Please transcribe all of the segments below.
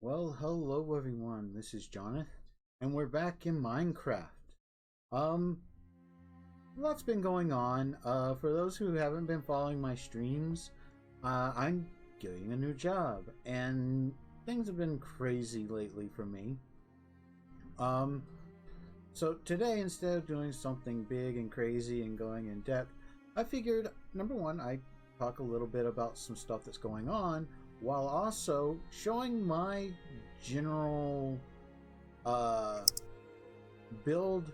Well, hello everyone. This is Jonathan, and we're back in Minecraft. Um, Lots been going on. For those who haven't been following my streams, I'm getting a new job, and things have been crazy lately for me. So today, instead of doing something big and crazy and going in depth, I figured, number one, I'd talk a little bit about some stuff that's going on, while also showing my general build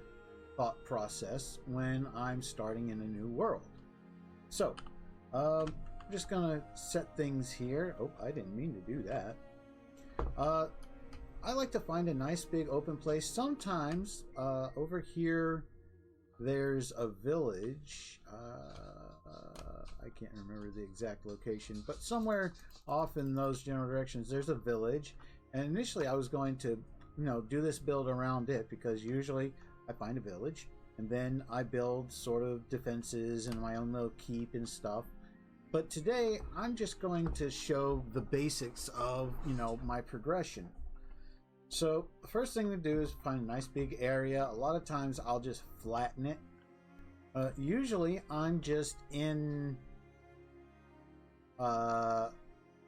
thought process when I'm starting in a new world. So, I'm just gonna set things here. Oh, I didn't mean to do that. I like to find a nice big open place. Sometimes over here there's a village. I can't remember the exact location, but somewhere off in those general directions there's a village. And initially I was going to, do this build around it, because usually I find a village and then I build sort of defenses and my own little keep and stuff. But today I'm just going to show the basics of, my progression. So the first thing to do is find a nice big area. A lot of times I'll just flatten it. Usually I'm just in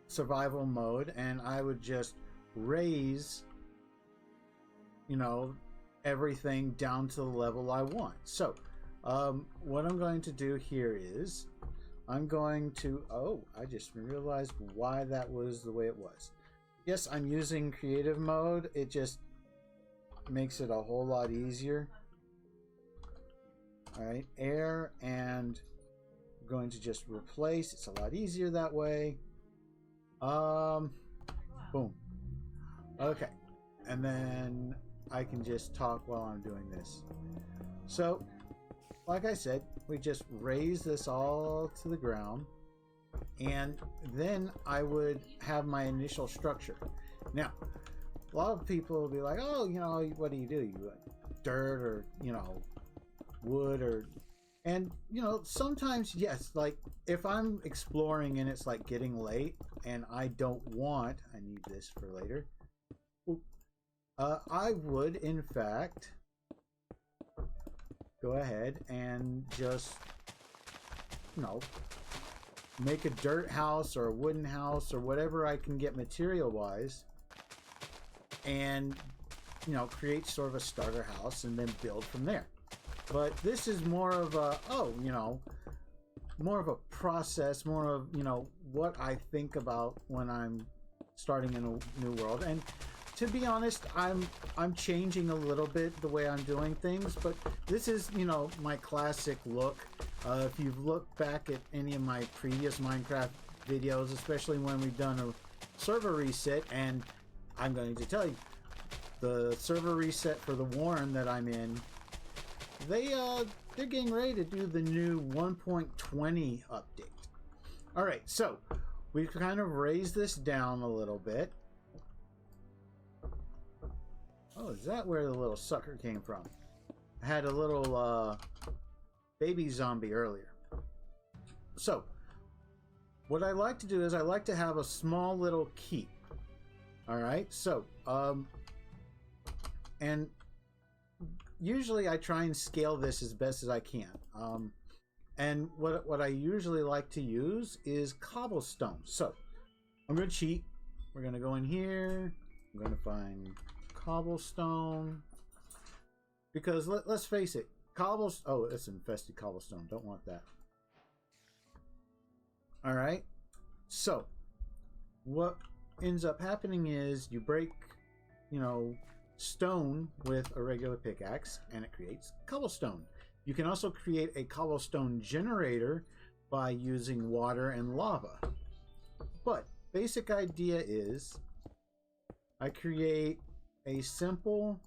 survival mode, and I would just raise, everything down to the level I want. So what I'm going to do here is I'm going to, I just realized why that was the way it was. Yes, I'm using creative mode. It just makes it a whole lot easier. All right, air, and I'm going to just replace. It's a lot easier that way. Boom. Okay, and then I can just talk while I'm doing this. So, like I said, we just raise this all to the ground, and then I would have my initial structure. Now, a lot of people will be like, oh, what do? You dirt or, wood or... And, sometimes, yes, like, if I'm exploring and it's, like, getting late and I don't want... I need this for later. I would, in fact, go ahead and just, make a dirt house or a wooden house or whatever I can get material-wise, and, create sort of a starter house and then build from there. But this is more of a, more of a process, more of, what I think about when I'm starting in a new world. And to be honest, I'm changing a little bit the way I'm doing things, but this is, my classic look. If you've looked back at any of my previous Minecraft videos, especially when we've done a server reset, and I'm going to tell you, the server reset for the Warren that I'm in, they're getting ready to do the new 1.20 update. All right, so we've kind of raised this down a little bit. Oh, is that where the little sucker came from? I had a little baby zombie earlier. So, what I like to do is I like to have a small little keep. All right, so, and usually I try and scale this as best as I can. And what I usually like to use is cobblestone. So, I'm going to cheat. We're going to go in here. I'm going to find cobblestone, because let's face it, it's infested cobblestone. Don't want that. All right, so what ends up happening is you break stone with a regular pickaxe and it creates cobblestone. You can also create a cobblestone generator by using water and lava, but basic idea is I create a simple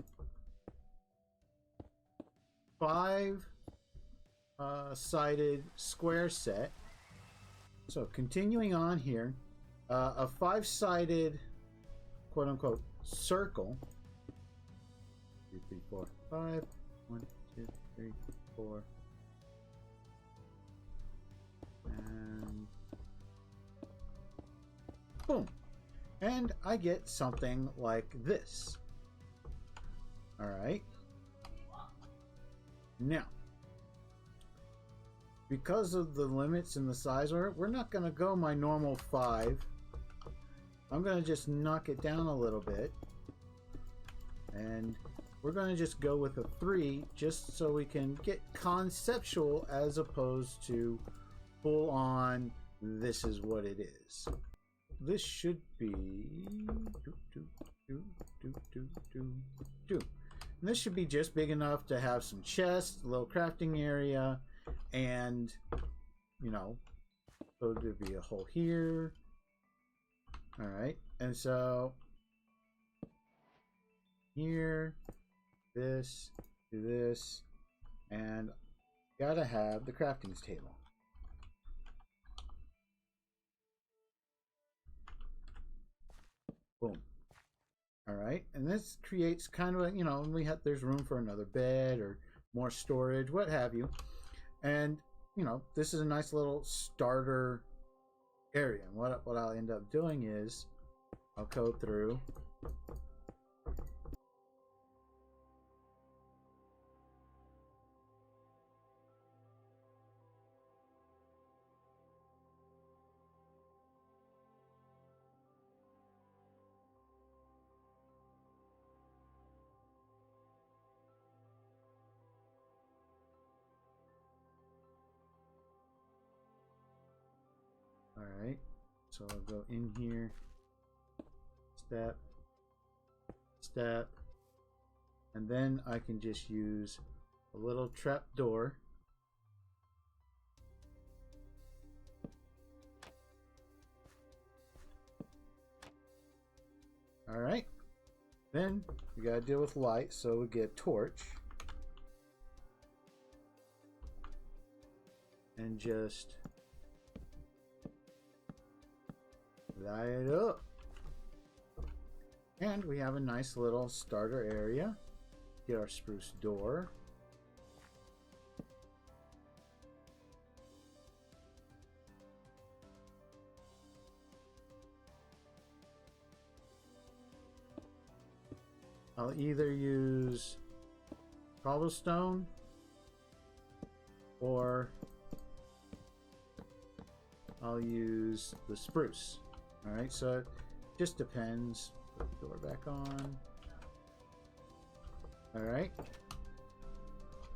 5-sided square set. So continuing on here, a 5-sided quote-unquote circle. 2, 3, 4, 5. 1, 2, 3, 4. And boom. And And I get something like this. All right. Now, because of the limits in the size order, we're not going to go my normal 5. I'm going to just knock it down a little bit. And we're going to just go with a 3 just so we can get conceptual as opposed to full on, this is what it is. This should be... And this should be just big enough to have some chests, a little crafting area, and, you know, so there'd be a hole here. Alright, and so here, this, do this, and gotta have the crafting table. Boom. All right, and this creates kind of a, you know, there's room for another bed or more storage, what have you. And, you know, this is a nice little starter area. And what I'll end up doing is I'll go through Alright, so I'll go in here, step, step, and then I can just use a little trap door. Alright, then we gotta deal with light, so we get a torch. And just light it up. And we have a nice little starter area. Get our spruce door. I'll either use cobblestone or I'll use the spruce. Alright, so it just depends. Put the door back on. Alright.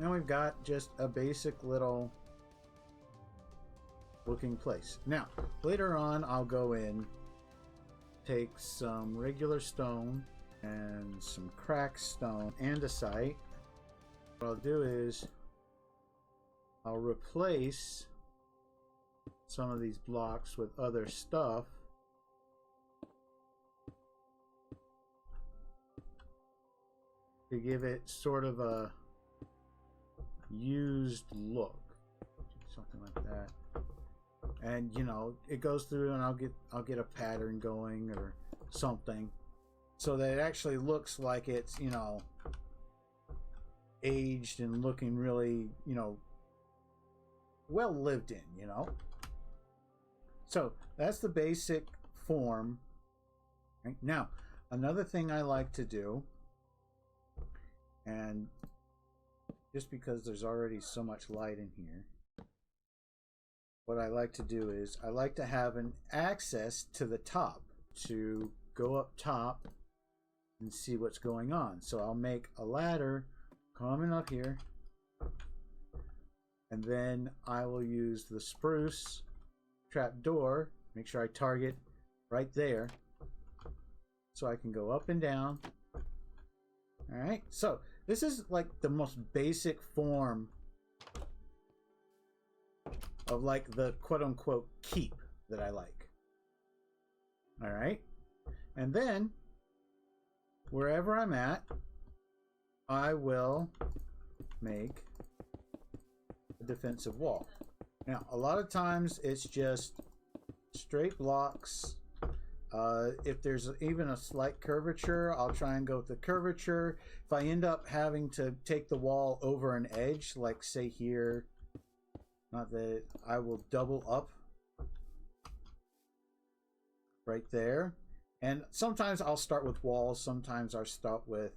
Now we've got just a basic little looking place. Now, later on I'll go in, take some regular stone and some cracked stone and a site. What I'll do is I'll replace some of these blocks with other stuff. To give it sort of a used look, something like that. And you know, it goes through, and I'll get a pattern going or something, so that it actually looks like it's, you know, aged and looking really, you know, well lived in, you know. So that's the basic form. Right? Now, another thing I like to do, and just because there's already so much light in here, what I like to do is I like to have an access to the top, to go up top and see what's going on. So I'll make a ladder coming up here, and then I will use the spruce trapdoor, make sure I target right there so I can go up and down. Alright, so this is like the most basic form of like the quote-unquote keep that I like. Alright, and then wherever I'm at, I will make a defensive wall. Now, a lot of times it's just straight blocks. If there's even a slight curvature, I'll try and go with the curvature. If I end up having to take the wall over an edge, like say here, not that I will double up right there, And sometimes I'll start with walls, sometimes I'll start with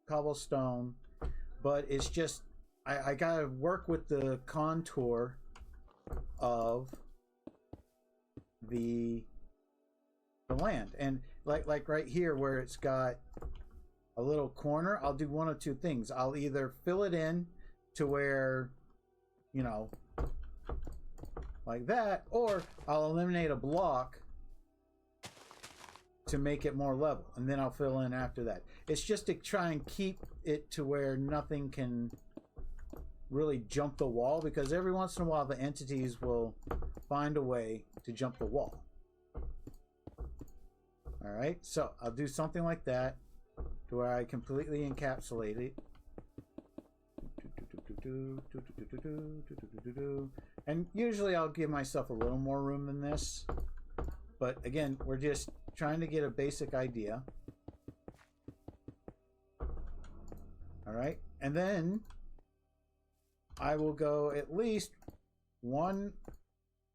cobblestone, but it's just I gotta work with the contour of the land. And like right here where it's got a little corner, I'll do one of two things. I'll either fill it in to where, you know, like that, or I'll eliminate a block to make it more level, and then I'll fill in after that. It's just to try and keep it to where nothing can really jump the wall, because every once in a while the entities will find a way to jump the wall. Alright, so I'll do something like that to where I completely encapsulate it. And usually I'll give myself a little more room than this, but again, we're just trying to get a basic idea. Alright, and then I will go at least 1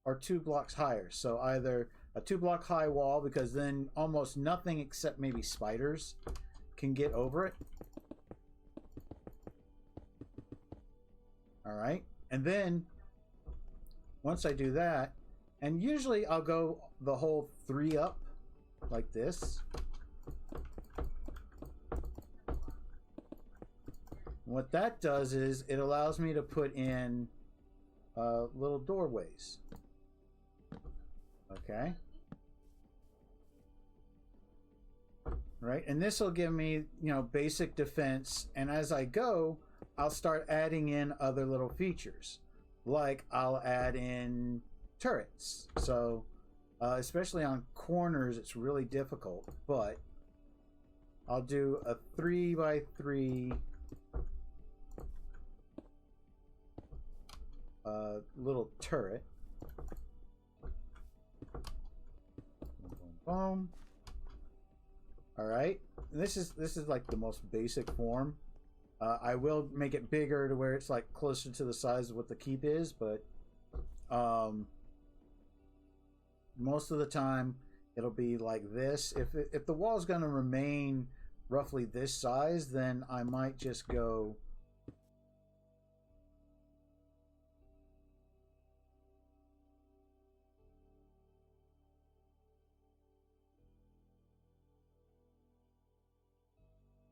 or 2 blocks higher. So either a 2-block high wall, because then almost nothing except maybe spiders can get over it. Alright, and then once I do that, and usually I'll go the whole 3 up like this. What that does is it allows me to put in little doorways. Okay. Right, and this will give me, you know, basic defense, and as I go, I'll start adding in other little features. Like I'll add in turrets. So especially on corners it's really difficult, but I'll do a 3x3 little turret. Boom, boom. All right, this is like the most basic form. I will make it bigger to where it's like closer to the size of what the keep is, but most of the time it'll be like this. If the wall is going to remain roughly this size, then I might just go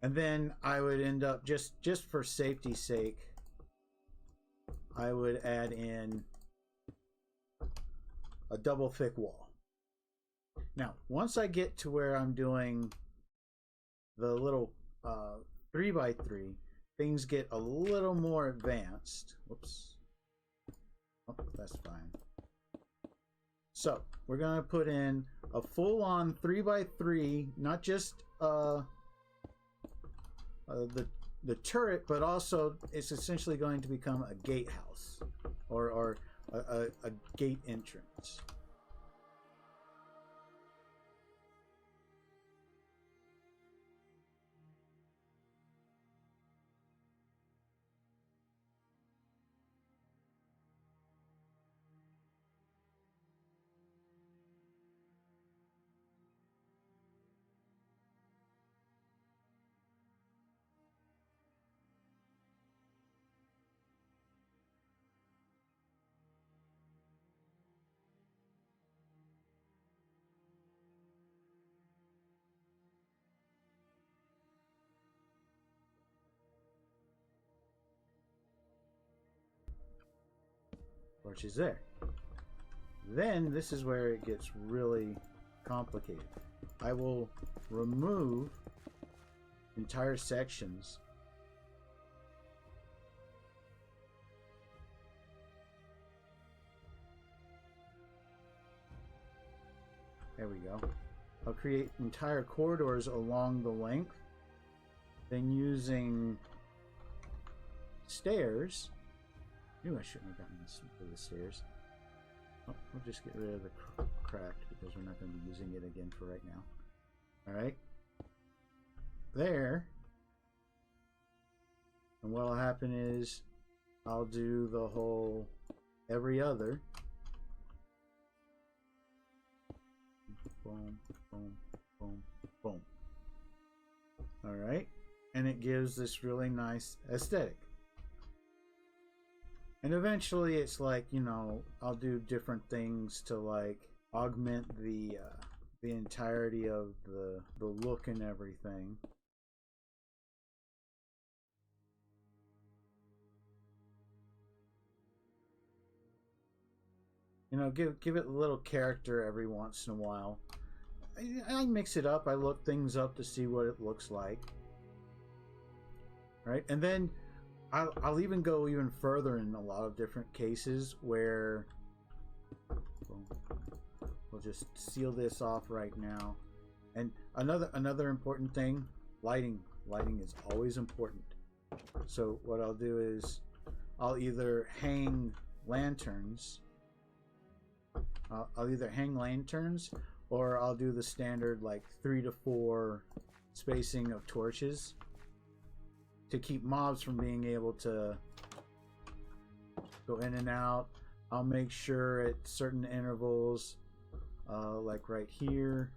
and then I would end up just for safety's sake, I would add in a double thick wall. Now, once I get to where I'm doing the little 3x3, things get a little more advanced. Whoops. Oh, that's fine. So we're gonna put in a full-on 3x3, not just the turret, but also it's essentially going to become a gatehouse or a gate entrance. Which is there. Then this is where it gets really complicated. I will remove entire sections there we go. I'll create entire corridors along the length, then using stairs. Maybe I shouldn't have gotten the stairs. Oh, we'll just get rid of the cracked because we're not going to be using it again for right now. Alright. There. And what'll happen is I'll do the whole every other. Boom, boom, Boom, boom. All right, and it gives this really nice aesthetic. And eventually it's like, you know, I'll do different things to like augment the entirety of the look and everything. You know, give it a little character every once in a while. I mix it up. I look things up to see what it looks like. Right? And then I'll even go even further in a lot of different cases where we'll just seal this off right now. And another important thing, lighting. Lighting is always important. So what I'll do is I'll either hang lanterns. I'll either hang lanterns or I'll do the standard like 3 to 4 spacing of torches to keep mobs from being able to go in and out. I'll make sure at certain intervals, like right here,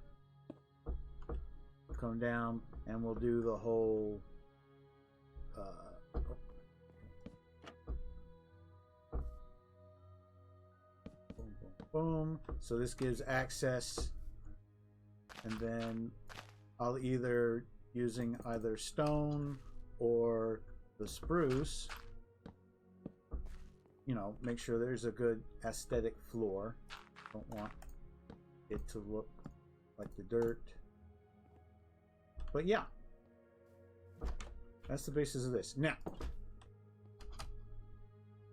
come down, and we'll do the whole boom, boom, boom. So this gives access, and then I'll either using either stone or the spruce, you know, make sure there's a good aesthetic floor. Don't want it to look like the dirt. But yeah, that's the basis of this. Now,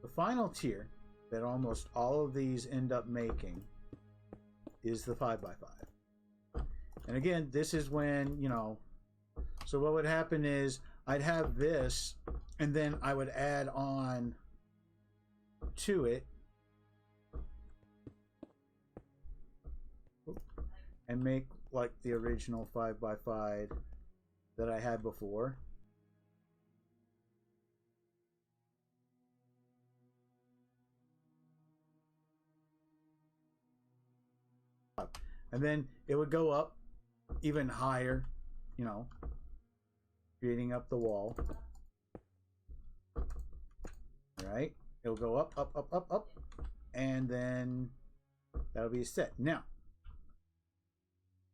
the final tier that almost all of these end up making is the 5x5. And again, this is when, you know, so what would happen is I'd have this, and then I would add on to it and make like the original 5x5 that I had before. And then it would go up even higher, you know, creating up the wall. Right? It'll go up, up, up, up, up, and then that'll be set. Now,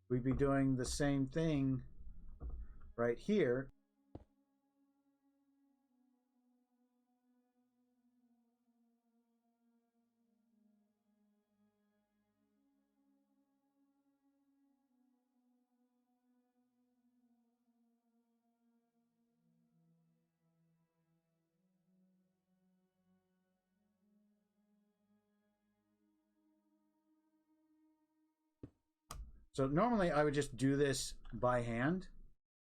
we'd be doing the same thing right here. So normally I would just do this by hand.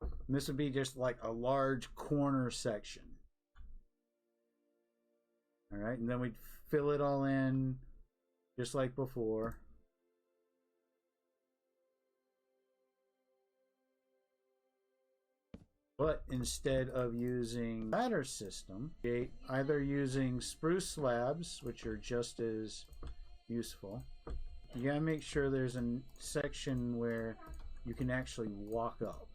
And this would be just like a large corner section. All right, and then we'd fill it all in just like before. But instead of using ladder system, either using spruce slabs, which are just as useful. You gotta make sure there's a section where you can actually walk up.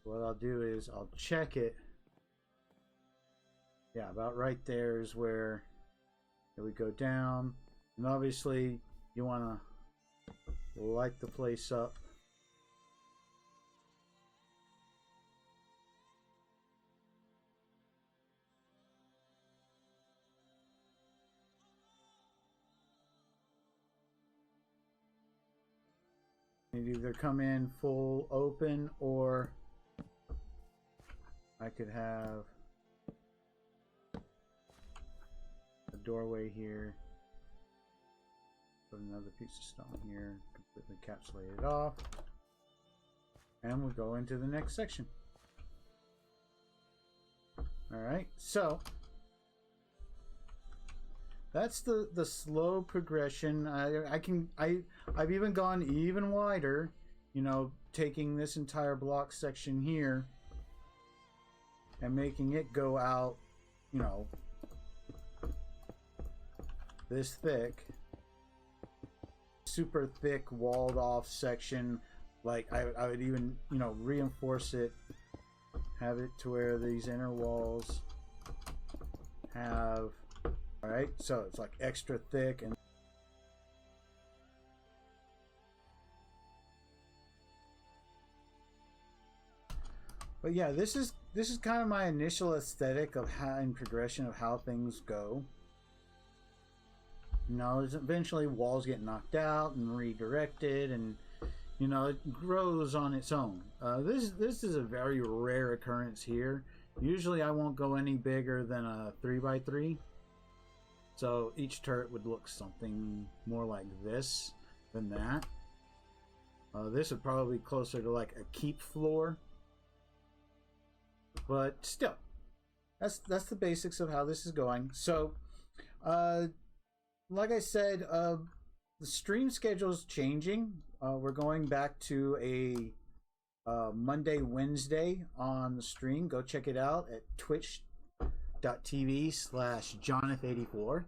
What I'll do is I'll check it. Yeah, about right there is where it would go down. And obviously you want to light the place up. It either come in full open, or I could have a doorway here, put another piece of stone here, completely encapsulate it off, and we'll go into the next section. Alright, so that's the slow progression. I've even gone even wider, you know, taking this entire block section here and making it go out, you know, this thick, super thick walled off section. Like I would even, you know, reinforce it, have it to where these inner walls have, all right, so it's like extra thick. And but yeah, this is kind of my initial aesthetic of how, and progression of how things go. You know, eventually walls get knocked out and redirected, and you know, it grows on its own. This is a very rare occurrence here. Usually I won't go any bigger than a 3x3. So each turret would look something more like this than that. This would probably be closer to like a keep floor. But still, that's the basics of how this is going. So, like I said, the stream schedule is changing. We're going back to a Monday, Wednesday on the stream. Go check it out at twitch.tv/Jonathan84.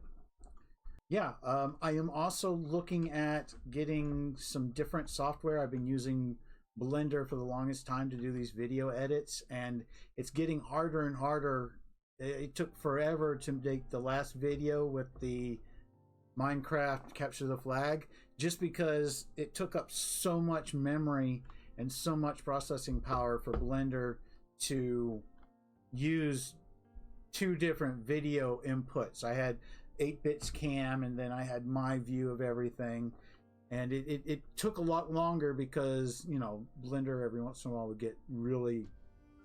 Yeah, I am also looking at getting some different software. I've been using Blender for the longest time to do these video edits, and it's getting harder and harder. It took forever to make the last video with the Minecraft capture the flag, just because it took up so much memory and so much processing power for Blender to use two different video inputs. I had 8-bits cam, and then I had my view of everything, and it took a lot longer because, you know, Blender every once in a while would get really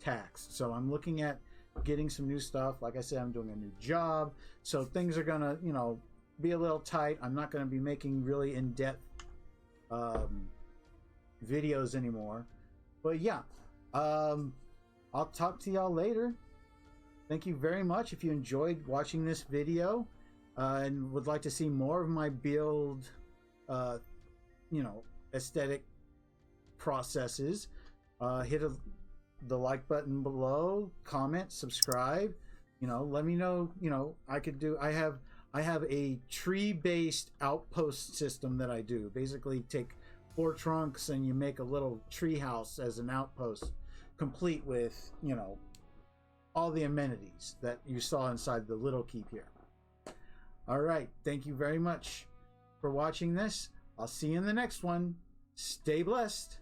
taxed. So I'm looking at getting some new stuff. Like I said, I'm doing a new job, so things are gonna, you know, be a little tight. I'm not going to be making really in-depth videos anymore. But yeah, I'll talk to y'all later. Thank you very much. If you enjoyed watching this video and would like to see more of my build, you know, aesthetic processes, hit the like button below, comment, subscribe. You know, let me know. You know, I have a tree-based outpost system that I do. Basically, take 4 trunks and you make a little tree house as an outpost, complete with, you know, all the amenities that you saw inside the little keep here. All right, thank you very much for watching this. I'll see you in the next one. Stay blessed.